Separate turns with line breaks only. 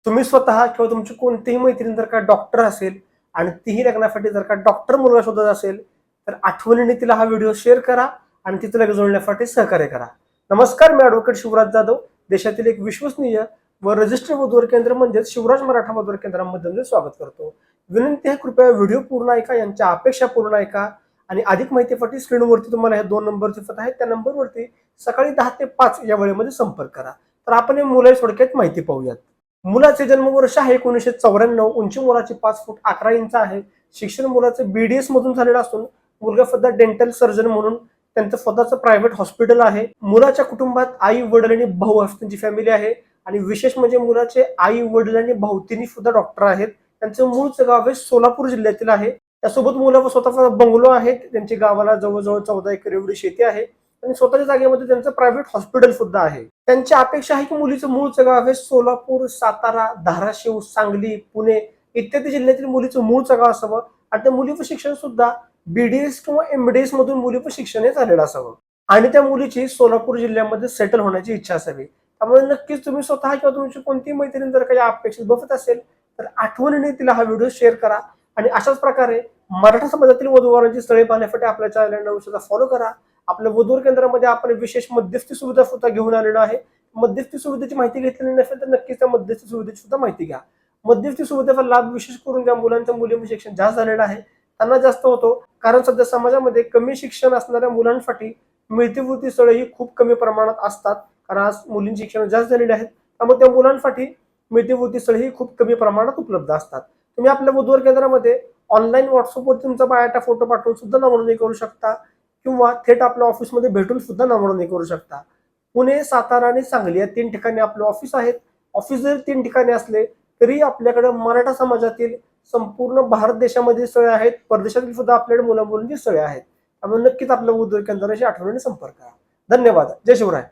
तुम्ही स्वतः किंवा तुमची कोणतीही मैत्रीण जर का डॉक्टर असेल आणि तीही लग्नासाठी जर का डॉक्टर मुलगा शोधत असेल तर आठवणीने तिला हा व्हिडिओ शेअर करा आणि तिचं लग्न जुळण्यासाठी सहकार्य करा. नमस्कार, मी ॲडव्होकेट शिवराज जाधव, देशातील एक विश्वसनीय व रजिस्टर्ड वधूवर केंद्र म्हणजेच शिवराज मराठा वधूवर केंद्रामध्ये स्वागत करतो. विनंती आहे, कृपया व्हिडिओ पूर्ण ऐका, यांच्या अपेक्षा पूर्ण ऐका आणि अधिक माहितीसाठी स्क्रीनवरती तुम्हाला हे 2 नंबर दिसत आहेत, त्या नंबरवरती सकाळी 10 ते 5 या वेळेमध्ये संपर्क करा. तर आपण हे मुलाची थोडक्यात माहिती पाहूयात. मुलाचे जन्मवर्ष आहे 1994, उंची मुलाची 5 फूट 11 इंच आहे. शिक्षण मुलाचं BDS मधून झालेलं असून मुलगा सध्या डेंटल सर्जन म्हणून त्यांचं स्वतःचं प्रायव्हेट हॉस्पिटल आहे. मुलाच्या कुटुंबात आई वडील आणि भाऊ असं त्यांची फॅमिली आहे आणि विशेष म्हणजे मुलाचे आई वडील आणि भाऊ तिन्ही सुद्धा डॉक्टर आहेत. त्यांचं मूळचं गाव हे सोलापूर जिल्ह्यातील आहे. त्यासोबत मुलाचा स्वतःचा बंगलो आहे. त्यांची गावाला जवळजवळ 14 एकर एवढी शेती आहे आणि स्वतःच्या जागेमध्ये त्यांचं प्रायव्हेट हॉस्पिटल सुद्धा आहे. त्यांची अपेक्षा आहे की मुलीचं मूळचं गाव हे सोलापूर, सातारा, धाराशिव, सांगली, पुणे इत्यादी जिल्ह्यातील मुलीचं मूळचं गाव असावं आणि त्या मुलीचं शिक्षण सुद्धा BDS किंवा MDS मधून मुलीचं शिक्षण हे झालेलं असावं आणि त्या मुलीची सोलापूर जिल्ह्यामध्ये सेटल होण्याची इच्छा असावी. त्यामुळे नक्कीच तुम्ही स्वतः किंवा तुमची कोणतीही मैत्रीण जर काही अपेक्षित बघत असेल तर आठवणीने तिला हा व्हिडिओ शेअर करा आणि अशाच प्रकारे मराठा समाजातील वधूवरांची स्थळे पाहण्यासाठी आपल्या चॅनलला फॉलो करा. आपल्या वधूवर केंद्रामध्ये आपण विशेष मध्यस्थी सुविधा सुद्धा घेऊन आलेलो आहे. मध्यस्थी सुविधेची माहिती घेतलेली नसेल तर नक्कीच त्या मध्यस्थी सुविधेची सुद्धा माहिती घ्या. मध्यस्थी सुविधेचा लाभ विशेष करून ज्या मुलांचं मुलींचं शिक्षण जास्त झालेलं आहे त्यांना जास्त होतो, कारण सध्या समाजामध्ये कमी शिक्षण असणाऱ्या मुलांसाठी मिळतीवृत्ती स्थळे ही खूप कमी प्रमाणात असतात, कारण आज मुलींची शिक्षण जास्त झालेली आहेत. त्यामुळे त्या मुलांसाठी मिळतीवृत्ती स्थळे ही खूप कमी प्रमाणात उपलब्ध असतात. तुम्ही आपल्या वधूवर केंद्रामध्ये ऑनलाईन व्हॉट्सअपवर तुमचा बायोडाटा फोटो पाठवून सुद्धा नोंदणी करू शकता किंवा थेट आपल्या ऑफिसमध्ये भेटून सुद्धा नोंदणी करू शकता. पुणे, सातारा आणि सांगली या 3 ठिकाणी आपले ऑफिस आहेत. ऑफिस जरी 3 ठिकाणी असले तरी आपल्याकडे मराठा समाजातील संपूर्ण भारत देशामध्ये स्थळे आहेत. परदेशातील सुद्धा आपल्याकडे मुला मुलींची स्थळे आहेत. त्यामुळे नक्कीच आपल्या वधूवर केंद्राशी आठवणीने संपर्क करा. धन्यवाद. जय शिवराय.